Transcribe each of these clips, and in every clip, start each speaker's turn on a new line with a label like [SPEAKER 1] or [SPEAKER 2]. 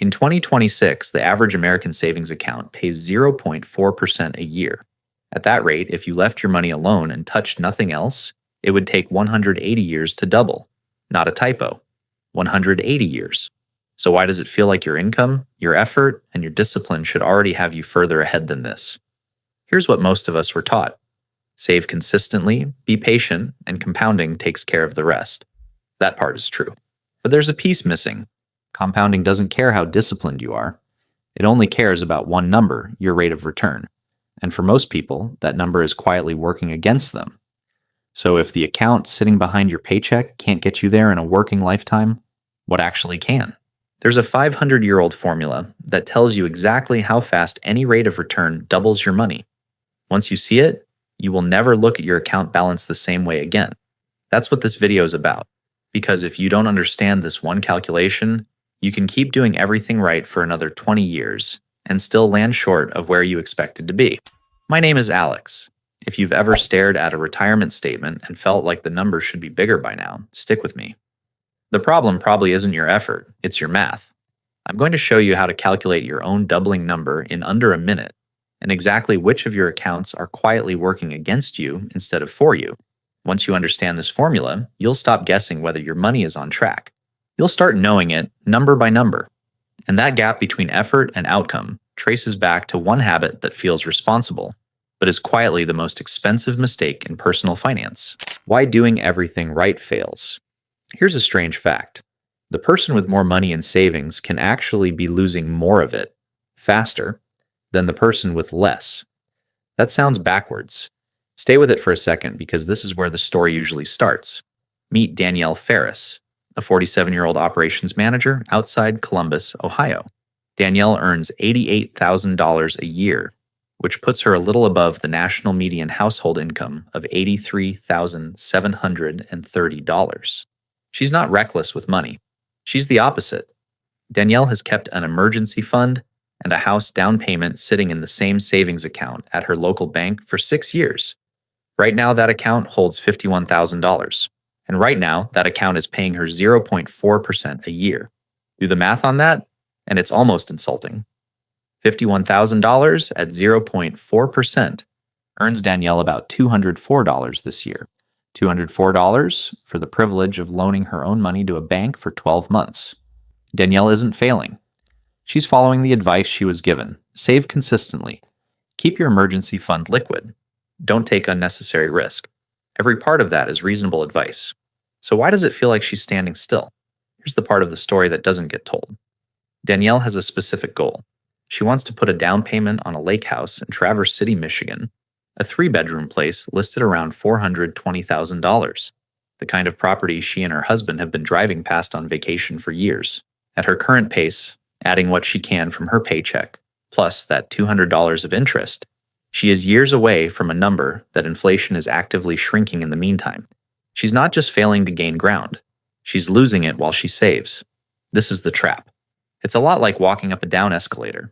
[SPEAKER 1] In 2026, the average American savings account pays 0.4% a year. At that rate, if you left your money alone and touched nothing else, it would take 180 years to double. Not a typo. 180 years. So why does it feel like your income, your effort, and your discipline should already have you further ahead than this? Here's what most of us were taught. Save consistently, be patient, and compounding takes care of the rest. That part is true. But there's a piece missing. Compounding doesn't care how disciplined you are. It only cares about one number, your rate of return. And for most people, that number is quietly working against them. So if the account sitting behind your paycheck can't get you there in a working lifetime, what actually can? There's a 500-year-old formula that tells you exactly how fast any rate of return doubles your money. Once you see it, you will never look at your account balance the same way again. That's what this video is about. Because if you don't understand this one calculation, you can keep doing everything right for another 20 years and still land short of where you expected to be. My name is Alex. If you've ever stared at a retirement statement and felt like the number should be bigger by now, stick with me. The problem probably isn't your effort, it's your math. I'm going to show you how to calculate your own doubling number in under a minute, and exactly which of your accounts are quietly working against you instead of for you. Once you understand this formula, you'll stop guessing whether your money is on track. You'll start knowing it number by number. And that gap between effort and outcome traces back to one habit that feels responsible, but is quietly the most expensive mistake in personal finance. Why doing everything right fails. Here's a strange fact. The person with more money in savings can actually be losing more of it, faster, than the person with less. That sounds backwards. Stay with it for a second because this is where the story usually starts. Meet Danielle Ferris, a 47-year-old operations manager outside Columbus, Ohio. Danielle earns $88,000 a year, which puts her a little above the national median household income of $83,730. She's not reckless with money. She's the opposite. Danielle has kept an emergency fund and a house down payment sitting in the same savings account at her local bank for 6 years. Right now, that account holds $51,000. And right now, that account is paying her 0.4% a year. Do the math on that, and it's almost insulting. $51,000 at 0.4% earns Danielle about $204 this year. $204 for the privilege of loaning her own money to a bank for 12 months. Danielle isn't failing. She's following the advice she was given. Save consistently. Keep your emergency fund liquid. Don't take unnecessary risk. Every part of that is reasonable advice. So why does it feel like she's standing still? Here's the part of the story that doesn't get told. Danielle has a specific goal. She wants to put a down payment on a lake house in Traverse City, Michigan, a 3-bedroom place listed around $420,000, the kind of property she and her husband have been driving past on vacation for years. At her current pace, adding what she can from her paycheck, plus that $200 of interest, she is years away from a number that inflation is actively shrinking in the meantime. She's not just failing to gain ground. She's losing it while she saves. This is the trap. It's a lot like walking up a down escalator.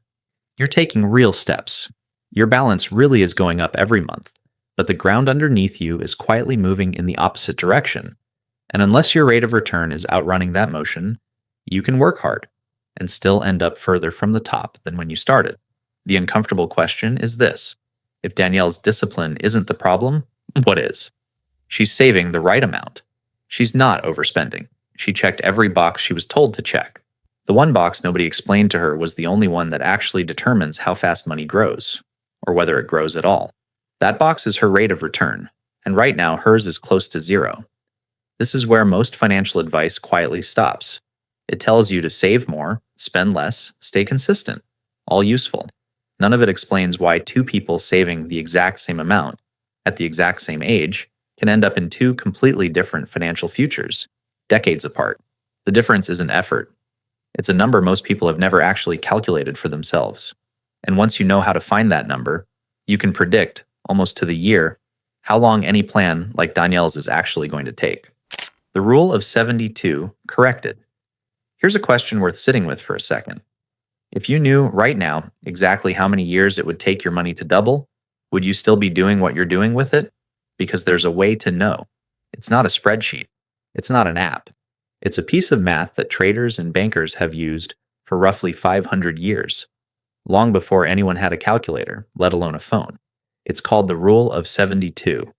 [SPEAKER 1] You're taking real steps. Your balance really is going up every month, but the ground underneath you is quietly moving in the opposite direction. And unless your rate of return is outrunning that motion, you can work hard and still end up further from the top than when you started. The uncomfortable question is this. If Danielle's discipline isn't the problem, what is? She's saving the right amount. She's not overspending. She checked every box she was told to check. The one box nobody explained to her was the only one that actually determines how fast money grows, or whether it grows at all. That box is her rate of return, and right now hers is close to 0. This is where most financial advice quietly stops. It tells you to save more, spend less, stay consistent. All useful. None of it explains why two people saving the exact same amount, at the exact same age, can end up in two completely different financial futures, decades apart. The difference isn't effort. It's a number most people have never actually calculated for themselves. And once you know how to find that number, you can predict, almost to the year, how long any plan like Danielle's is actually going to take. The rule of 72 corrected. Here's a question worth sitting with for a second. If you knew right now exactly how many years it would take your money to double, would you still be doing what you're doing with it? Because there's a way to know. It's not a spreadsheet. It's not an app. It's a piece of math that traders and bankers have used for roughly 500 years, long before anyone had a calculator, let alone a phone. It's called the Rule of 72,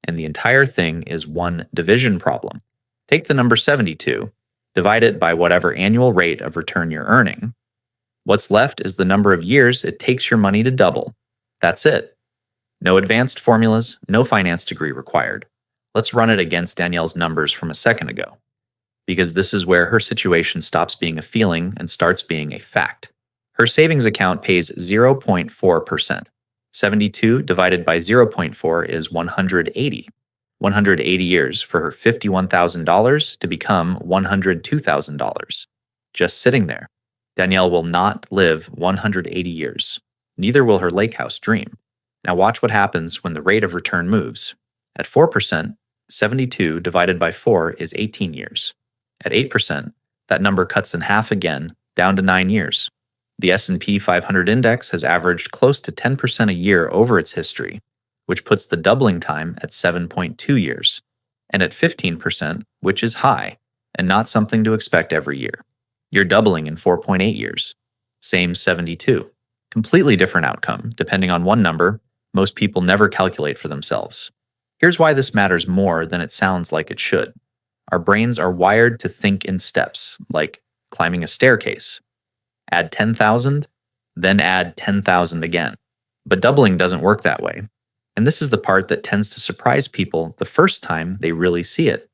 [SPEAKER 1] and the entire thing is one division problem. Take the number 72, divide it by whatever annual rate of return you're earning. What's left is the number of years it takes your money to double. That's it. No advanced formulas, no finance degree required. Let's run it against Danielle's numbers from a second ago, because this is where her situation stops being a feeling and starts being a fact. Her savings account pays 0.4%. 72 divided by 0.4 is 180. 180 years for her $51,000 to become $102,000. Just sitting there. Danielle will not live 180 years. Neither will her lake house dream. Now watch what happens when the rate of return moves. At 4%, 72 divided by 4 is 18 years. At 8%, that number cuts in half again, down to 9 years. The S&P 500 index has averaged close to 10% a year over its history, which puts the doubling time at 7.2 years, and at 15%, which is high, and not something to expect every year. You're doubling in 4.8 years. Same 72. Completely different outcome, depending on one number most people never calculate for themselves. Here's why this matters more than it sounds like it should. Our brains are wired to think in steps, like climbing a staircase. Add 10,000, then add 10,000 again. But doubling doesn't work that way. And this is the part that tends to surprise people the first time they really see it.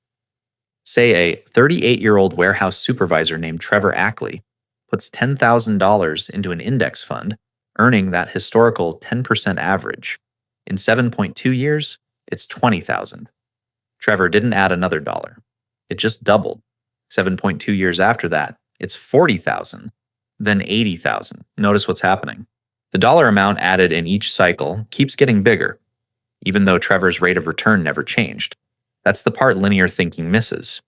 [SPEAKER 1] Say a 38-year-old warehouse supervisor named Trevor Ackley puts $10,000 into an index fund, earning that historical 10% average. In 7.2 years, it's $20,000. Trevor didn't add another dollar. It just doubled. 7.2 years after that, it's $40,000. Then $80,000. Notice what's happening. The dollar amount added in each cycle keeps getting bigger, even though Trevor's rate of return never changed. That's the part linear thinking misses.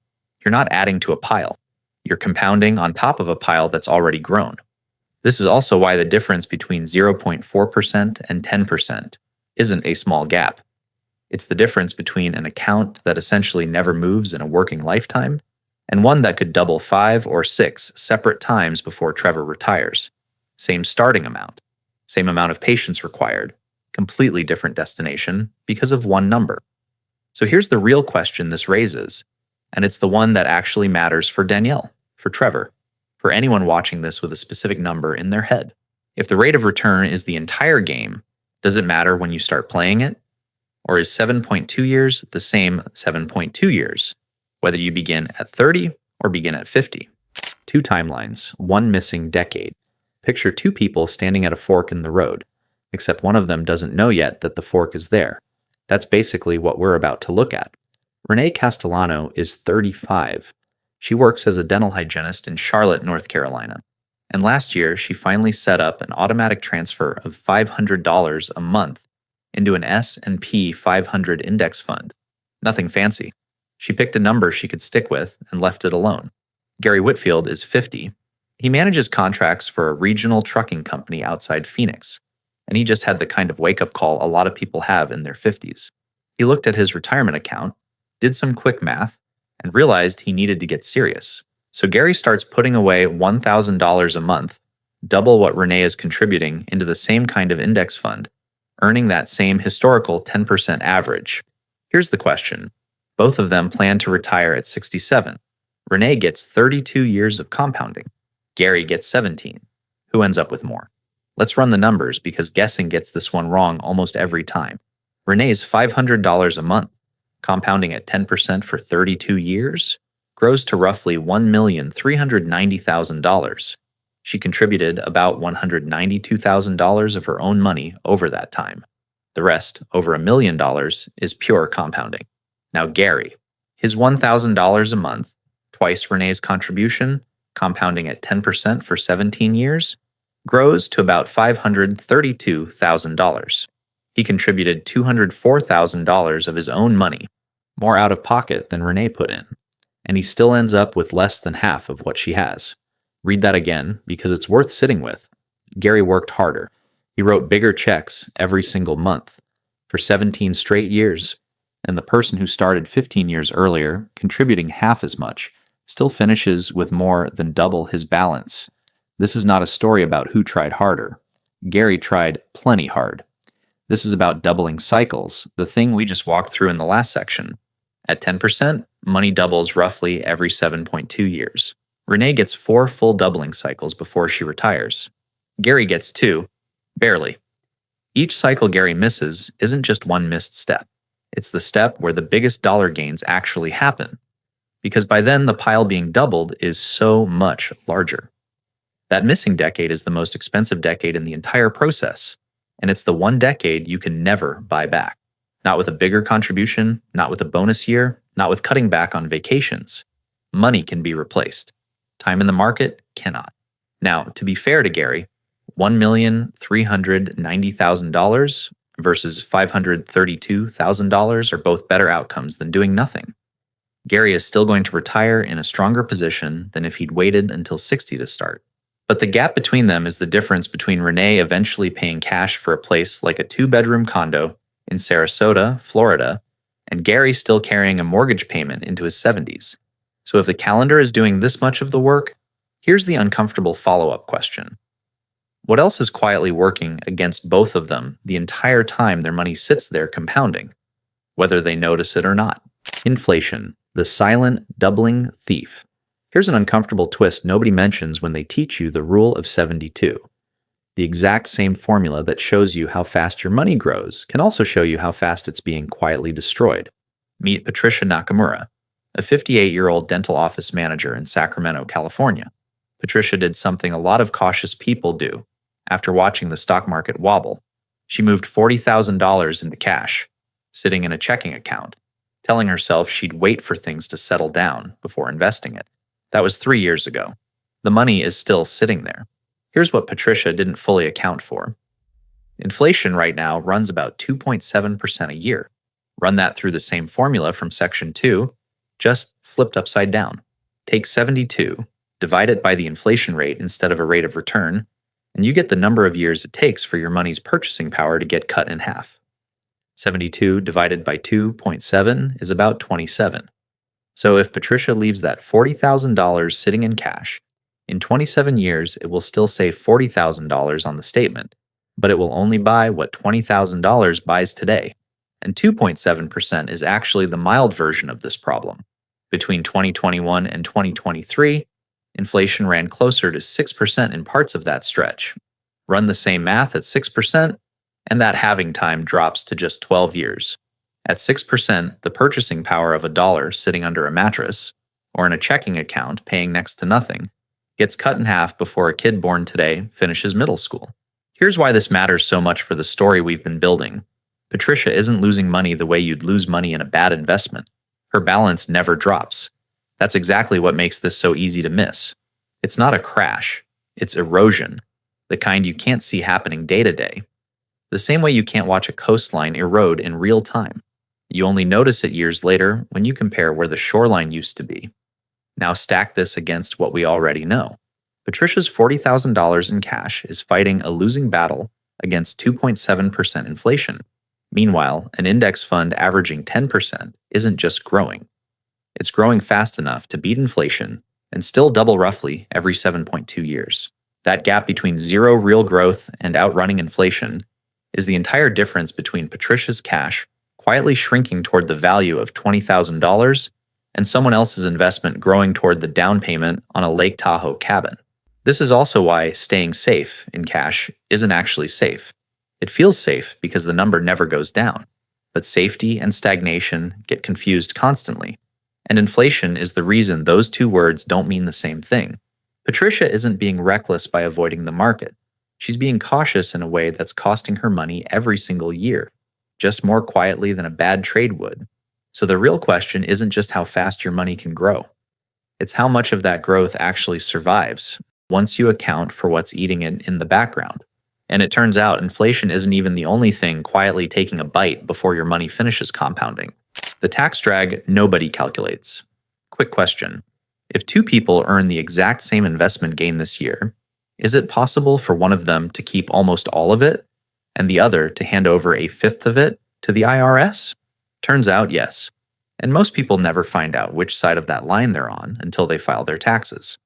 [SPEAKER 1] You're not adding to a pile. You're compounding on top of a pile that's already grown. This is also why the difference between 0.4% and 10% isn't a small gap. It's the difference between an account that essentially never moves in a working lifetime and one that could double 5 or 6 separate times before Trevor retires. Same starting amount, same amount of patience required, completely different destination because of one number. So here's the real question this raises, and it's the one that actually matters for Danielle, for Trevor, for anyone watching this with a specific number in their head. If the rate of return is the entire game, does it matter when you start playing it? Or is 7.2 years the same 7.2 years, whether you begin at 30 or begin at 50? 2 timelines, one missing decade. Picture 2 people standing at a fork in the road, except one of them doesn't know yet that the fork is there. That's basically what we're about to look at. Renee Castellano is 35. She works as a dental hygienist in Charlotte, North Carolina. And last year, she finally set up an automatic transfer of $500 a month into an S&P 500 index fund. Nothing fancy. She picked a number she could stick with and left it alone. Gary Whitfield is 50. He manages contracts for a regional trucking company outside Phoenix, and he just had the kind of wake-up call a lot of people have in their 50s. He looked at his retirement account, did some quick math, and realized he needed to get serious. So Gary starts putting away $1,000 a month, double what Renee is contributing, into the same kind of index fund, earning that same historical 10% average. Here's the question. Both of them plan to retire at 67. Renee gets 32 years of compounding. Gary gets 17. Who ends up with more? Let's run the numbers because guessing gets this one wrong almost every time. Renee's $500 a month, compounding at 10% for 32 years, grows to roughly $1,390,000. She contributed about $192,000 of her own money over that time. The rest, over $1 million, is pure compounding. Now Gary, his $1,000 a month, twice Renee's contribution, compounding at 10% for 17 years, grows to about $532,000. He contributed $204,000 of his own money, more out of pocket than Renee put in, and he still ends up with less than half of what she has. Read that again because it's worth sitting with. Gary worked harder. He wrote bigger checks every single month for 17 straight years, and the person who started 15 years earlier, contributing half as much, still finishes with more than double his balance. This is not a story about who tried harder. Gary tried plenty hard. This is about doubling cycles, the thing we just walked through in the last section. At 10%, money doubles roughly every 7.2 years. Renee gets 4 full doubling cycles before she retires. Gary gets 2, barely. Each cycle Gary misses isn't just one missed step. It's the step where the biggest dollar gains actually happen, because by then the pile being doubled is so much larger. That missing decade is the most expensive decade in the entire process, and it's the one decade you can never buy back. Not with a bigger contribution, not with a bonus year, not with cutting back on vacations. Money can be replaced. Time in the market cannot. Now, to be fair to Gary, $1,390,000 versus $532,000 are both better outcomes than doing nothing. Gary is still going to retire in a stronger position than if he'd waited until 60 to start. But the gap between them is the difference between Renee eventually paying cash for a place like a 2-bedroom condo in Sarasota, Florida, and Gary still carrying a mortgage payment into his 70s. So if the calendar is doing this much of the work, here's the uncomfortable follow-up question. What else is quietly working against both of them the entire time their money sits there compounding, whether they notice it or not? Inflation, the silent, doubling thief. Here's an uncomfortable twist nobody mentions when they teach you the rule of 72. The exact same formula that shows you how fast your money grows can also show you how fast it's being quietly destroyed. Meet Patricia Nakamura, a 58-year-old dental office manager in Sacramento, California. Patricia did something a lot of cautious people do after watching the stock market wobble. She moved $40,000 into cash, sitting in a checking account, telling herself she'd wait for things to settle down before investing it. That was 3 years ago. The money is still sitting there. Here's what Patricia didn't fully account for. Inflation right now runs about 2.7% a year. Run that through the same formula from section 2, just flipped upside down. Take 72, divide it by the inflation rate instead of a rate of return, and you get the number of years it takes for your money's purchasing power to get cut in half. 72 divided by 2.7 is about 27. So if Patricia leaves that $40,000 sitting in cash, in 27 years it will still say $40,000 on the statement, but it will only buy what $20,000 buys today. And 2.7% is actually the mild version of this problem. Between 2021 and 2023, inflation ran closer to 6% in parts of that stretch. Run the same math at 6%, and that halving time drops to just 12 years. At 6%, the purchasing power of $1 sitting under a mattress, or in a checking account paying next to nothing, gets cut in half before a kid born today finishes middle school. Here's why this matters so much for the story we've been building. Patricia isn't losing money the way you'd lose money in a bad investment. Her balance never drops. That's exactly what makes this so easy to miss. It's not a crash, it's erosion, the kind you can't see happening day to day. The same way you can't watch a coastline erode in real time. You only notice it years later when you compare where the shoreline used to be. Now stack this against what we already know. Patricia's $40,000 in cash is fighting a losing battle against 2.7% inflation. Meanwhile, an index fund averaging 10% isn't just growing. It's growing fast enough to beat inflation and still double roughly every 7.2 years. That gap between zero real growth and outrunning inflation is the entire difference between Patricia's cash quietly shrinking toward the value of $20,000 and someone else's investment growing toward the down payment on a Lake Tahoe cabin. This is also why staying safe in cash isn't actually safe. It feels safe because the number never goes down, but safety and stagnation get confused constantly. And inflation is the reason those two words don't mean the same thing. Patricia isn't being reckless by avoiding the market. She's being cautious in a way that's costing her money every single year, just more quietly than a bad trade would. So the real question isn't just how fast your money can grow. It's how much of that growth actually survives once you account for what's eating it in the background. And it turns out inflation isn't even the only thing quietly taking a bite before your money finishes compounding. The tax drag nobody calculates. Quick question. If 2 people earn the exact same investment gain this year, is it possible for one of them to keep almost all of it and the other to hand over a fifth of it to the IRS? Turns out yes. And most people never find out which side of that line they're on until they file their taxes.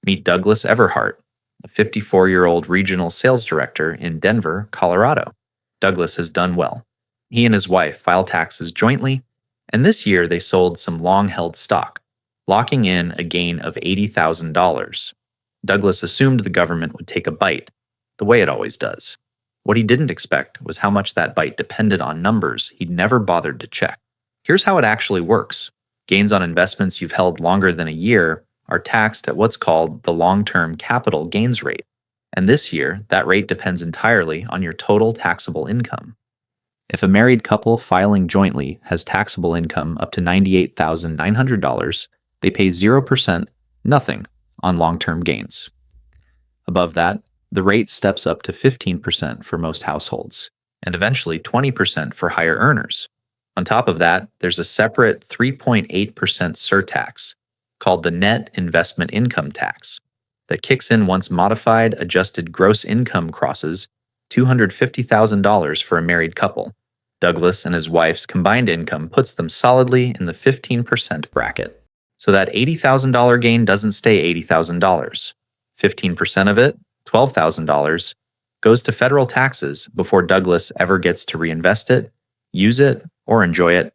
[SPEAKER 1] Meet Douglas Everhart, a 54-year-old regional sales director in Denver, Colorado. Douglas has done well. He and his wife file taxes jointly, and this year they sold some long-held stock, locking in a gain of $80,000. Douglas assumed the government would take a bite, the way it always does. What he didn't expect was how much that bite depended on numbers he'd never bothered to check. Here's how it actually works. Gains on investments you've held longer than a year are taxed at what's called the long-term capital gains rate. And this year, that rate depends entirely on your total taxable income. If a married couple filing jointly has taxable income up to $98,900, they pay 0%, nothing, on long-term gains. Above that, the rate steps up to 15% for most households, and eventually 20% for higher earners. On top of that, there's a separate 3.8% surtax, called the net investment income tax, that kicks in once modified adjusted gross income crosses $250,000 for a married couple. Douglas and his wife's combined income puts them solidly in the 15% bracket. So that $80,000 gain doesn't stay $80,000. 15% of it, $12,000, goes to federal taxes before Douglas ever gets to reinvest it, use it, or enjoy it.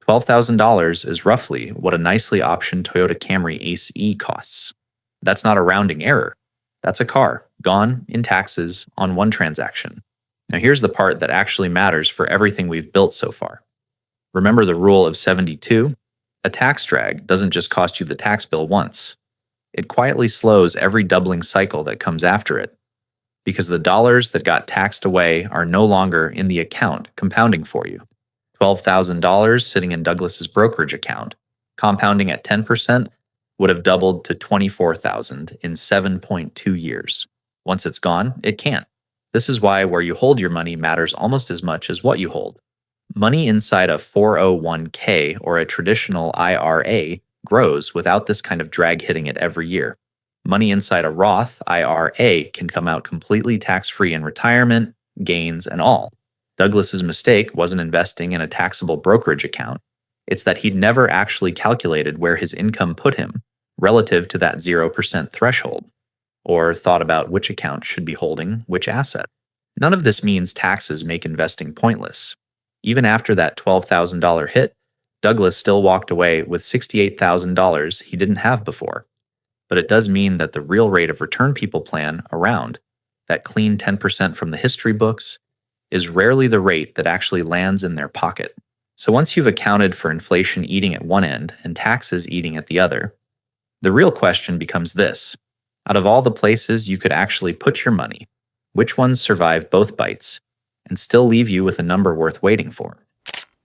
[SPEAKER 1] $12,000 is roughly what a nicely optioned Toyota Camry Ace E costs. That's not a rounding error. That's a car, gone in taxes on one transaction. Now here's the part that actually matters for everything we've built so far. Remember the rule of 72? A tax drag doesn't just cost you the tax bill once. It quietly slows every doubling cycle that comes after it, because the dollars that got taxed away are no longer in the account compounding for you. $12,000 sitting in Douglas's brokerage account, compounding at 10%, would have doubled to $24,000 in 7.2 years. Once it's gone, it can't. This is why where you hold your money matters almost as much as what you hold. Money inside a 401k or a traditional IRA grows without this kind of drag hitting it every year. Money inside a Roth IRA can come out completely tax-free in retirement, gains, and all. Douglas's mistake wasn't investing in a taxable brokerage account. It's that he'd never actually calculated where his income put him relative to that 0% threshold, or thought about which account should be holding which asset. None of this means taxes make investing pointless. Even after that $12,000 hit, Douglas still walked away with $68,000 he didn't have before. But it does mean that the real rate of return people plan around, that clean 10% from the history books, is rarely the rate that actually lands in their pocket. So once you've accounted for inflation eating at one end and taxes eating at the other, the real question becomes this. Out of all the places you could actually put your money, which ones survive both bites and still leave you with a number worth waiting for?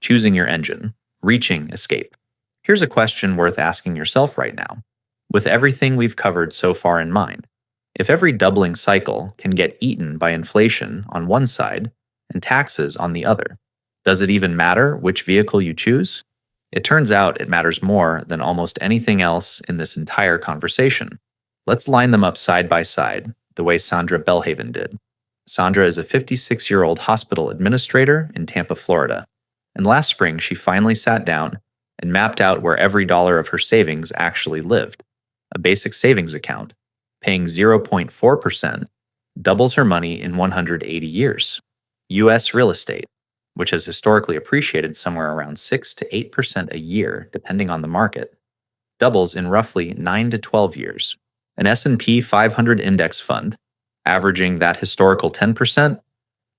[SPEAKER 1] Choosing your engine, reaching escape. Here's a question worth asking yourself right now. With everything we've covered so far in mind, if every doubling cycle can get eaten by inflation on one side and taxes on the other, does it even matter which vehicle you choose? It turns out it matters more than almost anything else in this entire conversation. Let's line them up side by side, the way Sandra Belhaven did. Sandra is a 56-year-old hospital administrator in Tampa, Florida. And last spring, she finally sat down and mapped out where every dollar of her savings actually lived. A basic savings account, paying 0.4%, doubles her money in 180 years. U.S. real estate, which has historically appreciated somewhere around 6 to 8% a year, depending on the market, doubles in roughly 9 to 12 years. An S&P 500 index fund, averaging that historical 10%,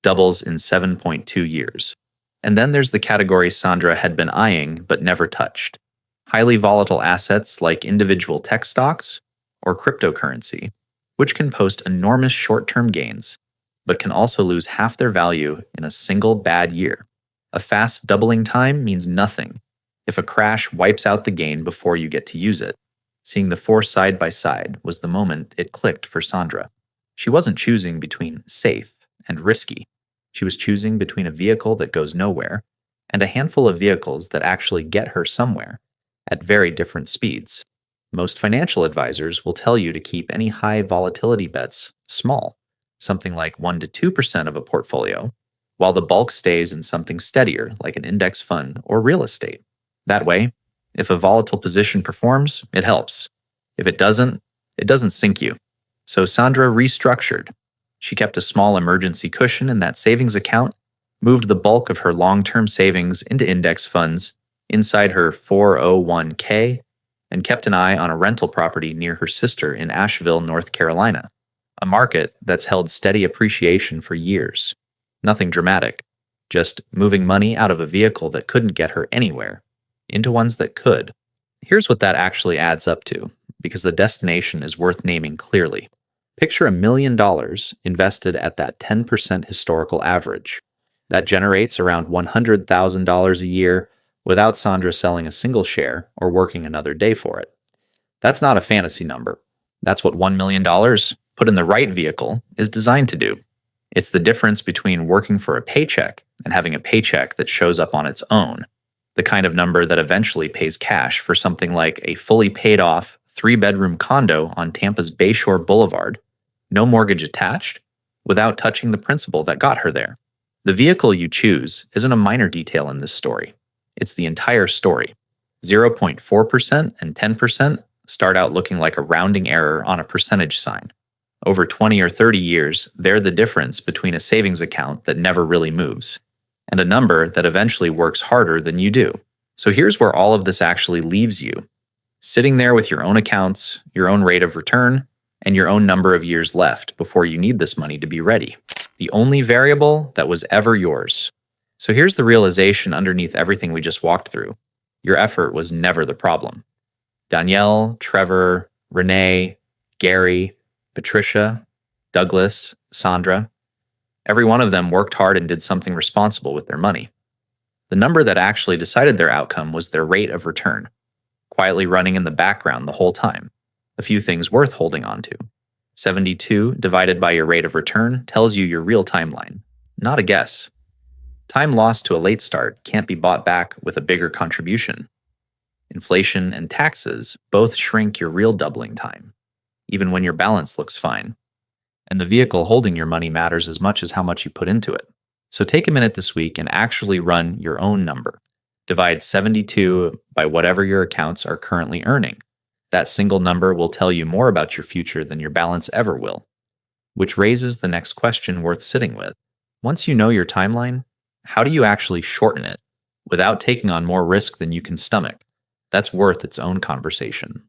[SPEAKER 1] doubles in 7.2 years. And then there's the category Sandra had been eyeing but never touched. Highly volatile assets like individual tech stocks or cryptocurrency, which can post enormous short-term gains, but can also lose half their value in a single bad year. A fast doubling time means nothing if a crash wipes out the gain before you get to use it. Seeing the four side by side was the moment it clicked for Sandra. She wasn't choosing between safe and risky. She was choosing between a vehicle that goes nowhere and a handful of vehicles that actually get her somewhere at very different speeds. Most financial advisors will tell you to keep any high volatility bets small, something like 1 to 2% of a portfolio, while the bulk stays in something steadier like an index fund or real estate. That way, if a volatile position performs, it helps. If it doesn't sink you. So Sandra restructured. She kept a small emergency cushion in that savings account, moved the bulk of her long term savings into index funds inside her 401k, and kept an eye on a rental property near her sister in Asheville, North Carolina, a market that's held steady appreciation for years. Nothing dramatic, just moving money out of a vehicle that couldn't get her anywhere into ones that could. Here's what that actually adds up to, because the destination is worth naming clearly. Picture $1 million invested at that 10% historical average. That generates around $100,000 a year without Sandra selling a single share or working another day for it. That's not a fantasy number. That's what $1 million, put in the right vehicle, is designed to do. It's the difference between working for a paycheck and having a paycheck that shows up on its own, the kind of number that eventually pays cash for something like a fully paid off 3-bedroom condo on Tampa's Bayshore Boulevard, no mortgage attached, without touching the principal that got her there. The vehicle you choose isn't a minor detail in this story. It's the entire story. 0.4% and 10% start out looking like a rounding error on a percentage sign. Over 20 or 30 years, they're the difference between a savings account that never really moves and a number that eventually works harder than you do. So here's where all of this actually leaves you. Sitting there with your own accounts, your own rate of return, and your own number of years left before you need this money to be ready. The only variable that was ever yours. So here's the realization underneath everything we just walked through. Your effort was never the problem. Danielle, Trevor, Renee, Gary, Patricia, Douglas, Sandra, every one of them worked hard and did something responsible with their money. The number that actually decided their outcome was their rate of return, quietly running in the background the whole time. A few things worth holding on to. 72 divided by your rate of return tells you your real timeline, not a guess. Time lost to a late start can't be bought back with a bigger contribution. Inflation and taxes both shrink your real doubling time, even when your balance looks fine. And the vehicle holding your money matters as much as how much you put into it. So take a minute this week and actually run your own number. Divide 72 by whatever your accounts are currently earning. That single number will tell you more about your future than your balance ever will. Which raises the next question worth sitting with. Once you know your timeline, how do you actually shorten it without taking on more risk than you can stomach? That's worth its own conversation.